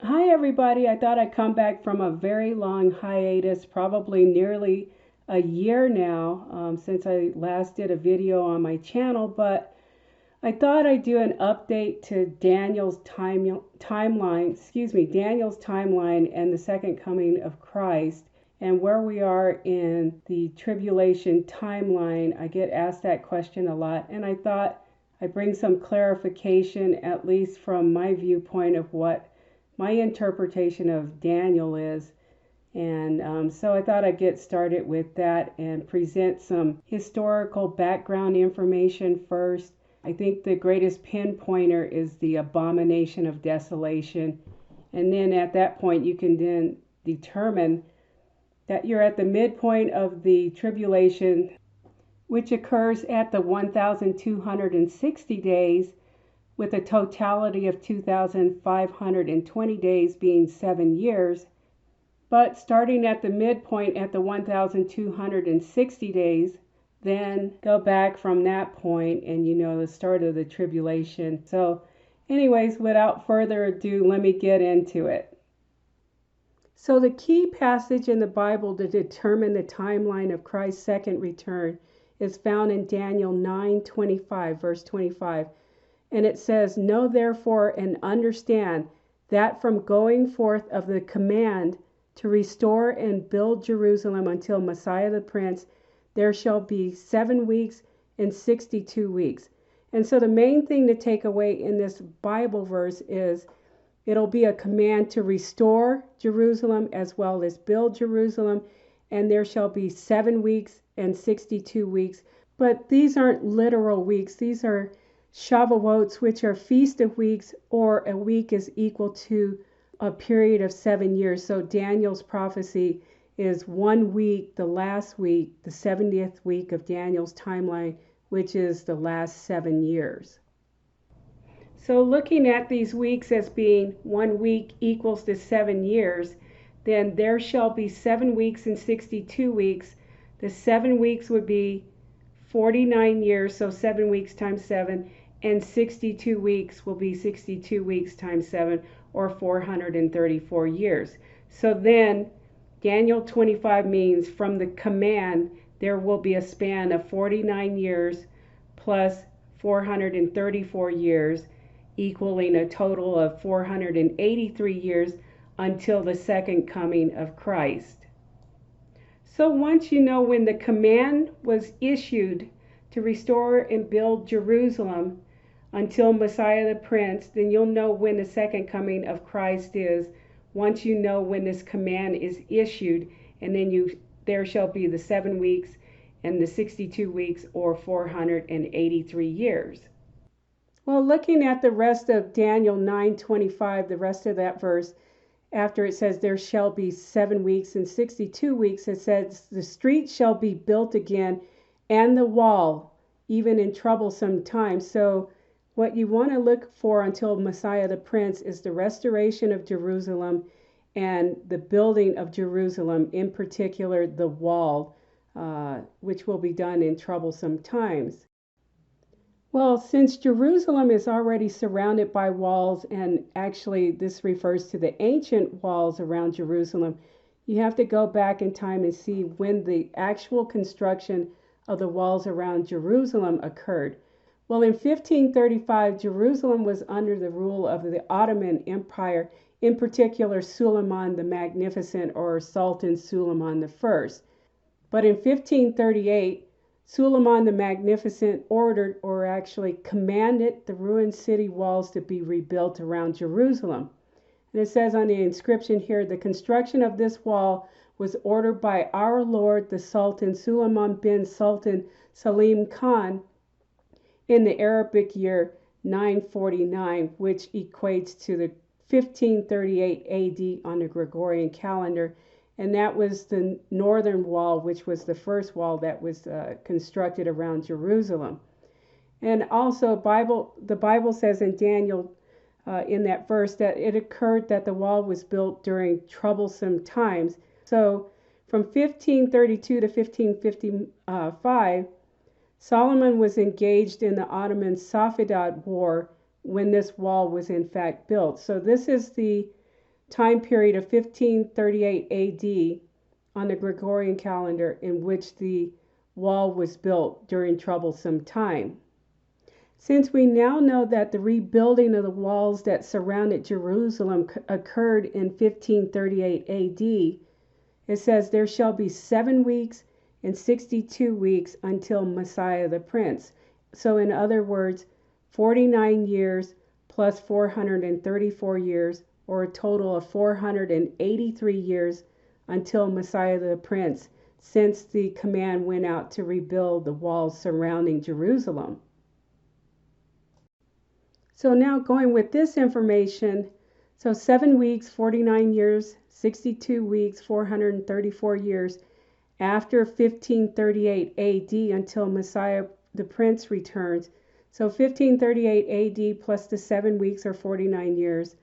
Hi, everybody. I thought I'd come back from a very long hiatus, probably nearly a year now, since I last did a video on my channel, but I thought I'd do an update to Daniel's timeline and the second coming of Christ and where we are in the tribulation timeline. I get asked that question a lot, and I thought I'd bring some clarification, at least from my viewpoint of what my interpretation of Daniel is. And so I thought I'd get started with that and present some historical background information first. I think the greatest pinpointer is the abomination of desolation. And then at that point, you can then determine that you're at the midpoint of the tribulation, which occurs at the 1,260 days, with a totality of 2,520 days being 7 years. But starting at the midpoint at the 1,260 days, then go back from that point and the start of the tribulation. So anyways, without further ado, let me get into it. So the key passage in the Bible to determine the timeline of Christ's second return is found in Daniel 9:25, verse 25. And it says, "Know therefore and understand that from going forth of the command to restore and build Jerusalem until Messiah the Prince, there shall be 7 weeks and 62 weeks." And so the main thing to take away in this Bible verse is it'll be a command to restore Jerusalem as well as build Jerusalem, and there shall be 7 weeks and 62 weeks. But these aren't literal weeks. These are Shavuots, which are Feast of Weeks, or a week is equal to a period of 7 years. So Daniel's prophecy is 1 week, the last week, the 70th week of Daniel's timeline, which is the last 7 years. So looking at these weeks as being 1 week equals to 7 years, then there shall be 7 weeks and 62 weeks. The 7 weeks would be 49 years, so 7 weeks times 7, and 62 weeks will be 62 weeks times 7, or 434 years. So then Daniel 25 means from the command there will be a span of 49 years plus 434 years, equaling a total of 483 years until the second coming of Christ. So once you know when the command was issued to restore and build Jerusalem until Messiah the Prince, then you'll know when the second coming of Christ is. Once you know when this command is issued, and then there shall be the 7 weeks and the 62 weeks, or 483 years. Well, looking at the rest of Daniel 9:25, the rest of that verse, after it says there shall be 7 weeks and 62 weeks, it says the street shall be built again and the wall, even in troublesome times. So what you want to look for until Messiah the Prince is the restoration of Jerusalem and the building of Jerusalem, in particular the wall, which will be done in troublesome times. Well, since Jerusalem is already surrounded by walls, and actually this refers to the ancient walls around Jerusalem, you have to go back in time and see when the actual construction of the walls around Jerusalem occurred. Well, in 1535, Jerusalem was under the rule of the Ottoman Empire, in particular Suleiman the Magnificent, or Sultan Suleiman I. But in 1538, Suleiman the Magnificent ordered, or actually commanded, the ruined city walls to be rebuilt around Jerusalem. And it says on the inscription here, the construction of this wall was ordered by our Lord the Sultan Suleiman bin Sultan Salim Khan in the Arabic year 949, which equates to the 1538 AD on the Gregorian calendar. And that was the northern wall, which was the first wall that was constructed around Jerusalem. And also the Bible says in Daniel, in that verse, that it occurred that the wall was built during troublesome times. So from 1532 to 1555, Solomon was engaged in the Ottoman Safavid War when this wall was in fact built. So this is the time period of 1538 AD on the Gregorian calendar in which the wall was built during troublesome time. Since we now know that the rebuilding of the walls that surrounded Jerusalem occurred in 1538 AD, it says, "There shall be 7 weeks and 62 weeks until Messiah the Prince." So in other words, 49 years plus 434 years, or a total of 483 years until Messiah the Prince, since the command went out to rebuild the walls surrounding Jerusalem. So now going with this information, so 7 weeks, 49 years, 62 weeks, 434 years after 1538 AD until Messiah the Prince returns. So 1538 AD plus the 7 weeks or 49 years,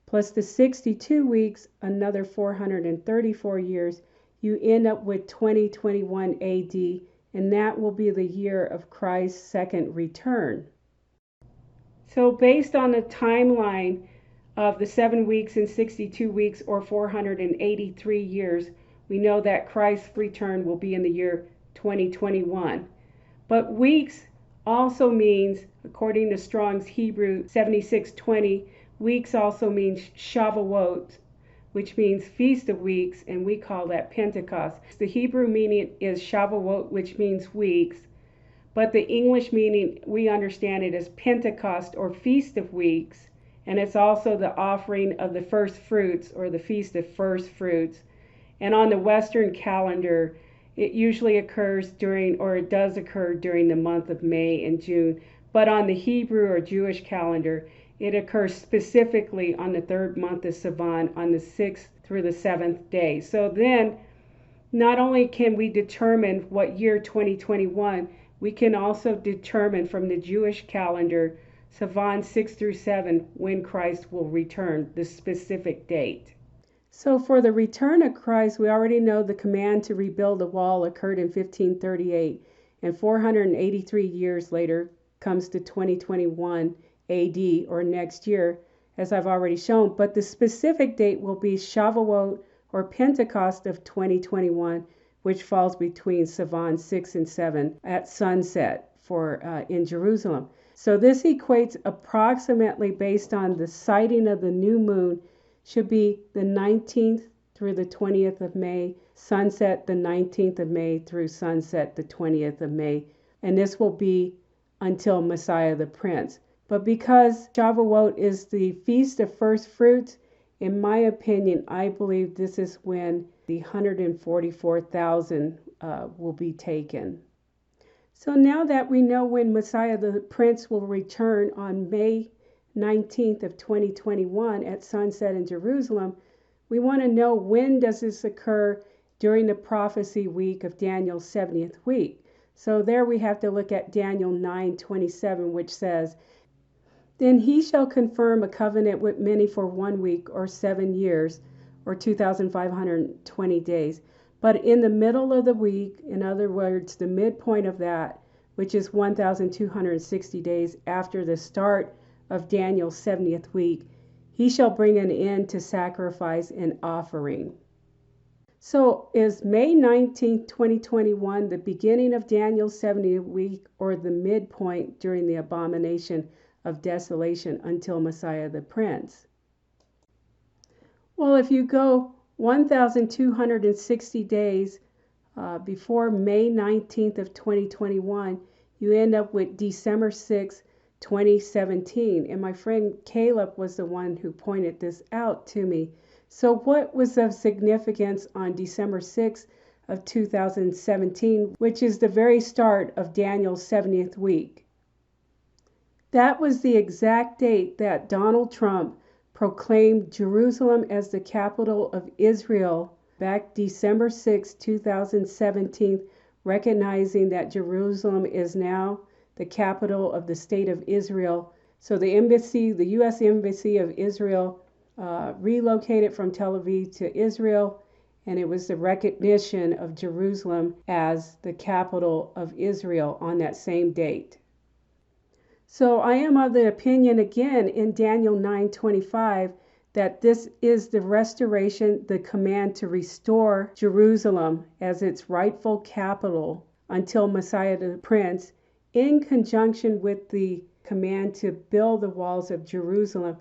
plus the 62 weeks, another 434 years, you end up with 2021 AD, and that will be the year of Christ's second return. So based on the timeline of the 7 weeks and 62 weeks or 483 years, we know that Christ's return will be in the year 2021. But weeks also means, according to Strong's Hebrew 7620, weeks also means Shavuot, which means Feast of Weeks, and we call that Pentecost. The Hebrew meaning is Shavuot, which means weeks, but the English meaning, we understand it as Pentecost or Feast of Weeks, and it's also the offering of the first fruits or the Feast of First Fruits. And on the Western calendar, it usually occurs during, or it does occur during the month of May and June, but on the Hebrew or Jewish calendar, it occurs specifically on the 3rd month of Sivan on the 6th through the 7th day. So then, not only can we determine what year 2021, we can also determine from the Jewish calendar, Sivan 6 through 7, when Christ will return, the specific date. So for the return of Christ, we already know the command to rebuild the wall occurred in 1538, and 483 years later comes to 2021 AD, or next year, as I've already shown. But the specific date will be Shavuot or Pentecost of 2021, which falls between Sivan 6 and 7 at sunset in Jerusalem. So this equates approximately, based on the sighting of the new moon, should be the 19th through the 20th of May, sunset the 19th of May through sunset the 20th of May. And this will be until Messiah the Prince. But because Shavuot is the Feast of First Fruits, in my opinion, I believe this is when the 144,000 will be taken. So now that we know when Messiah the Prince will return on May 19th of 2021 at sunset in Jerusalem, we want to know, when does this occur during the prophecy week of Daniel's 70th week. So there we have to look at Daniel 9:27, which says, "Then he shall confirm a covenant with many for 1 week or 7 years or 2,520 days. But in the middle of the week," in other words, the midpoint of that, which is 1,260 days after the start of Daniel's 70th week, "he shall bring an end to sacrifice and offering." So is May 19th, 2021 the beginning of Daniel's 70th week, or the midpoint during the abomination of desolation until Messiah the Prince? Well, if you go 1,260 days before May 19th of 2021, you end up with December 6th, 2017. And my friend Caleb was the one who pointed this out to me. So what was of significance on December 6th of 2017, which is the very start of Daniel's 70th week? That was the exact date that Donald Trump proclaimed Jerusalem as the capital of Israel back December 6, 2017, recognizing that Jerusalem is now the capital of the state of Israel. So the embassy, the U.S. Embassy of Israel, relocated from Tel Aviv to Israel, and it was the recognition of Jerusalem as the capital of Israel on that same date. So I am of the opinion, again, in Daniel 9:25, that this is the restoration, the command to restore Jerusalem as its rightful capital until Messiah the Prince, in conjunction with the command to build the walls of Jerusalem.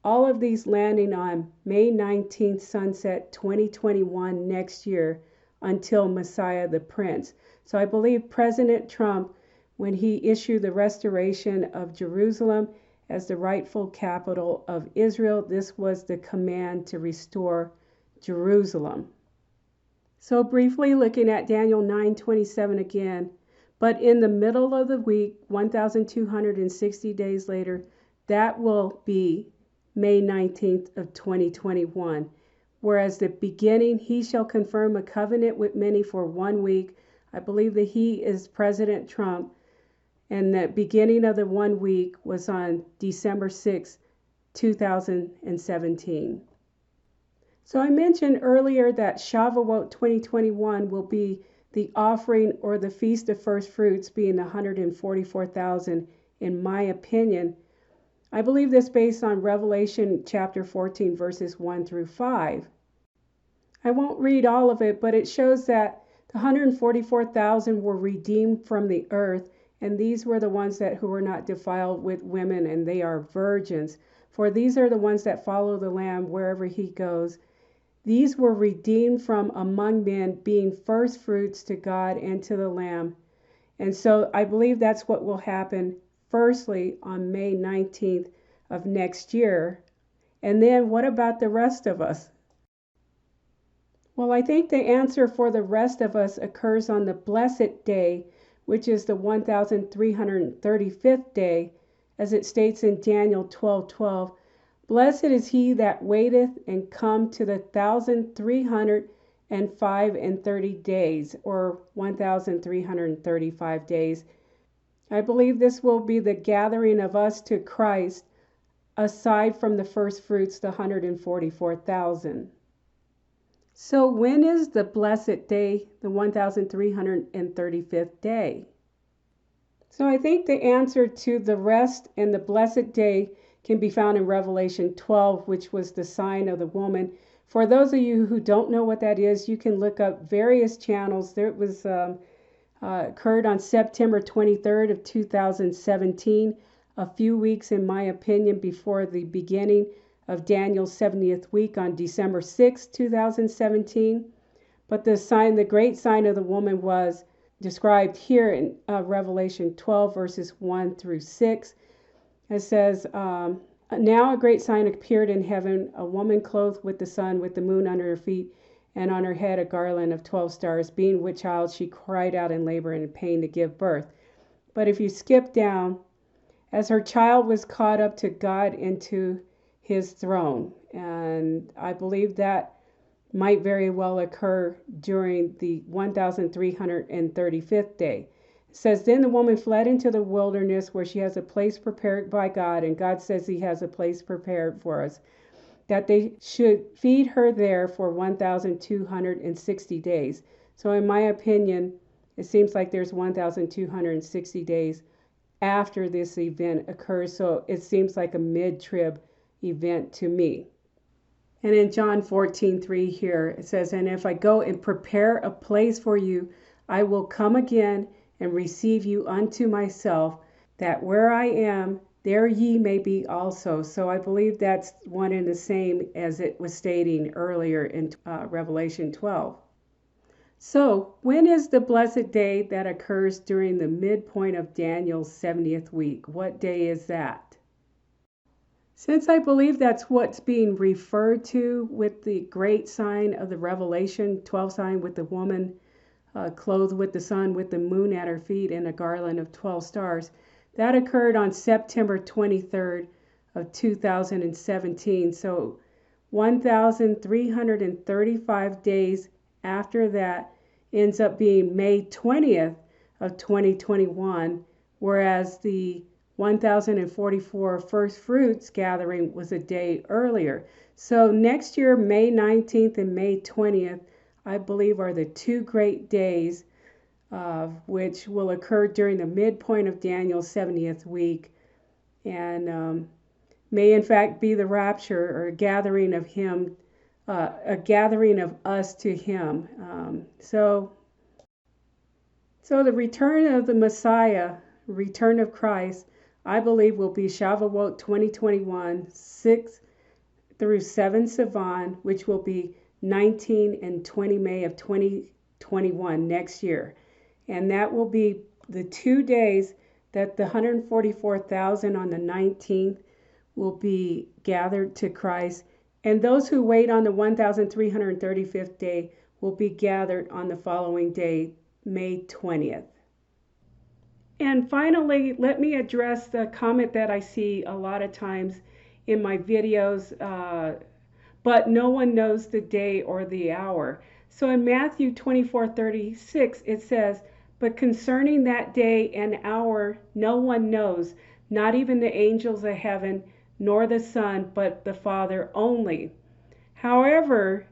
All of these landing on May 19th sunset 2021 next year until Messiah the Prince. So I believe President Trump, when he issued the restoration of Jerusalem as the rightful capital of Israel, this was the command to restore Jerusalem. So briefly looking at Daniel 9:27 again, but in the middle of the week, 1,260 days later, that will be May 19th of 2021. Whereas the beginning, he shall confirm a covenant with many for 1 week. I believe that he is President Trump. And the beginning of the 1 week was on December 6, 2017. So I mentioned earlier that Shavuot 2021 will be the offering or the Feast of First Fruits, being the 144,000, in my opinion. I believe this based on Revelation chapter 14, verses 1 through 5. I won't read all of it, but it shows that the 144,000 were redeemed from the earth, and these were the ones who were not defiled with women, and they are virgins. For these are the ones that follow the Lamb wherever he goes. These were redeemed from among men, being first fruits to God and to the Lamb. And so I believe that's what will happen firstly on May 19th of next year. And then what about the rest of us? Well, I think the answer for the rest of us occurs on the blessed day, which is the 1335th day, as it states in Daniel 12:12. Blessed is he that waiteth and come to the 1,335 days, or 1,335 days. I believe this will be the gathering of us to Christ, aside from the first fruits, the 144,000. So when is the blessed day, the 1,335th day? So I think the answer to the rest and the blessed day can be found in Revelation 12, which was the sign of the woman. For those of you who don't know what that is, you can look up various channels. There was occurred on September 23rd of 2017, a few weeks, in my opinion, before the beginning of Daniel's 70th week on December 6, 2017. But the great sign of the woman was described here in Revelation 12, verses 1 through 6. It says, now a great sign appeared in heaven, a woman clothed with the sun, with the moon under her feet, and on her head a garland of 12 stars. Being with child, she cried out in labor and in pain to give birth. But if you skip down, as her child was caught up to God into his throne. And I believe that might very well occur during the 1,335th day. It says, then the woman fled into the wilderness, where she has a place prepared by God, and God says he has a place prepared for us, that they should feed her there for 1,260 days. So in my opinion, it seems like there's 1,260 days after this event occurs. So it seems like a mid-trib event to me. And in John 14:3 here, it says, and if I go and prepare a place for you, I will come again and receive you unto myself, that where I am, there ye may be also. So I believe that's one and the same as it was stating earlier in Revelation 12. So when is the blessed day that occurs during the midpoint of Daniel's 70th week? What day is that? Since I believe that's what's being referred to with the great sign of the Revelation 12 sign, with the woman clothed with the sun, with the moon at her feet, and a garland of 12 stars, that occurred on September 23rd of 2017. So 1,335 days after that ends up being May 20th of 2021, whereas the 1,044 first fruits gathering was a day earlier. So next year, May 19th and May 20th, I believe, are the two great days which will occur during the midpoint of Daniel's 70th week. And may in fact be the rapture, or a gathering of him, a gathering of us to him. So the return of the Messiah, return of Christ, I believe will be Shavuot 2021, 6 through 7 Sivan, which will be 19 and 20 May of 2021 next year. And that will be the 2 days that the 144,000 on the 19th will be gathered to Christ. And those who wait on the 1,335th day will be gathered on the following day, May 20th. And finally, let me address the comment that I see a lot of times in my videos, but no one knows the day or the hour. So in Matthew 24:36, it says, "But concerning that day and hour no one knows, not even the angels of heaven, nor the Son, but the Father only." However,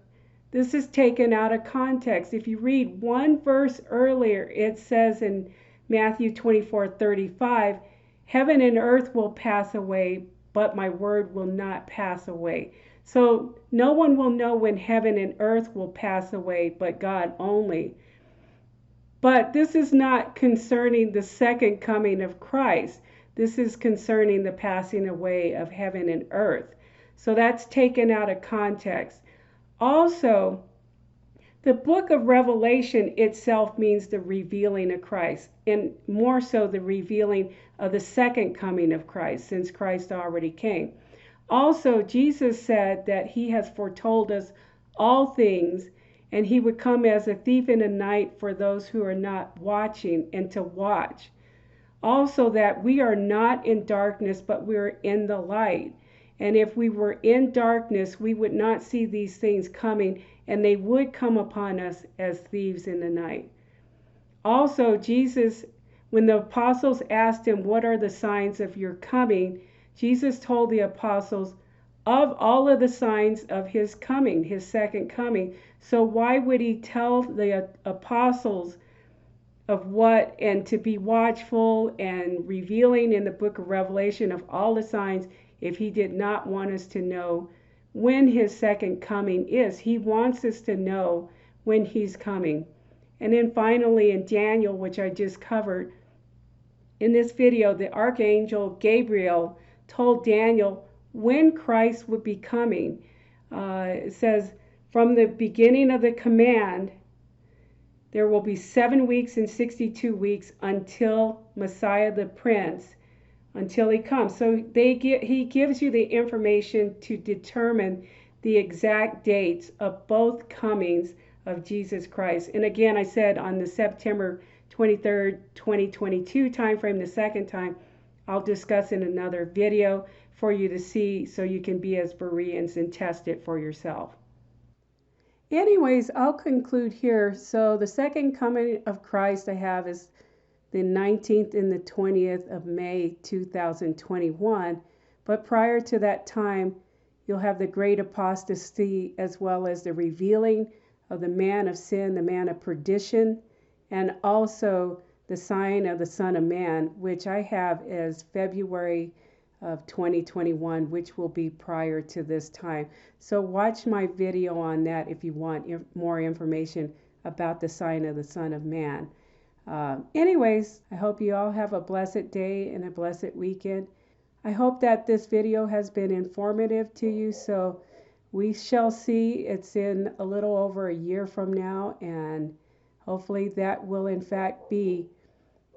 this is taken out of context. If you read one verse earlier, it says in Matthew 24:35, "Heaven and earth will pass away, but my word will not pass away." So no one will know when heaven and earth will pass away, but God only. But this is not concerning the second coming of Christ. This is concerning the passing away of heaven and earth. So that's taken out of context. Also, the book of Revelation itself means the revealing of Christ, and more so the revealing of the second coming of Christ, since Christ already came. Also, Jesus said that he has foretold us all things, and he would come as a thief in the night for those who are not watching, and to watch. Also, that we are not in darkness, but we're in the light. And if we were in darkness, we would not see these things coming, and they would come upon us as thieves in the night. Also, Jesus, when the apostles asked him, "What are the signs of your coming?" Jesus told the apostles of all of the signs of his coming, his second coming. So why would he tell the apostles of what, and to be watchful and revealing in the book of Revelation of all the signs, if he did not want us to know when his second coming is? He wants us to know when he's coming. And then finally in Daniel, which I just covered in this video, the archangel Gabriel told Daniel when Christ would be coming. It says, "From the beginning of the command, there will be 7 weeks and 62 weeks until Messiah the Prince, until he comes." So he gives you the information to determine the exact dates of both comings of Jesus Christ. And again, I said on the September 23rd, 2022 timeframe, the second time, I'll discuss in another video for you to see, so you can be as Bereans and test it for yourself. Anyways, I'll conclude here. So the second coming of Christ I have is the 19th and the 20th of May 2021. But prior to that time, you'll have the great apostasy, as well as the revealing of the man of sin, the man of perdition, and also the sign of the Son of Man, which I have as February of 2021, which will be prior to this time. So watch my video on that if you want more information about the sign of the Son of Man. Anyways, I hope you all have a blessed day and a blessed weekend. I hope that this video has been informative to you. So we shall see. It's in a little over a year from now, and hopefully that will in fact be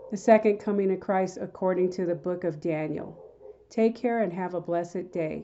the second coming of Christ according to the book of Daniel. Take care and have a blessed day.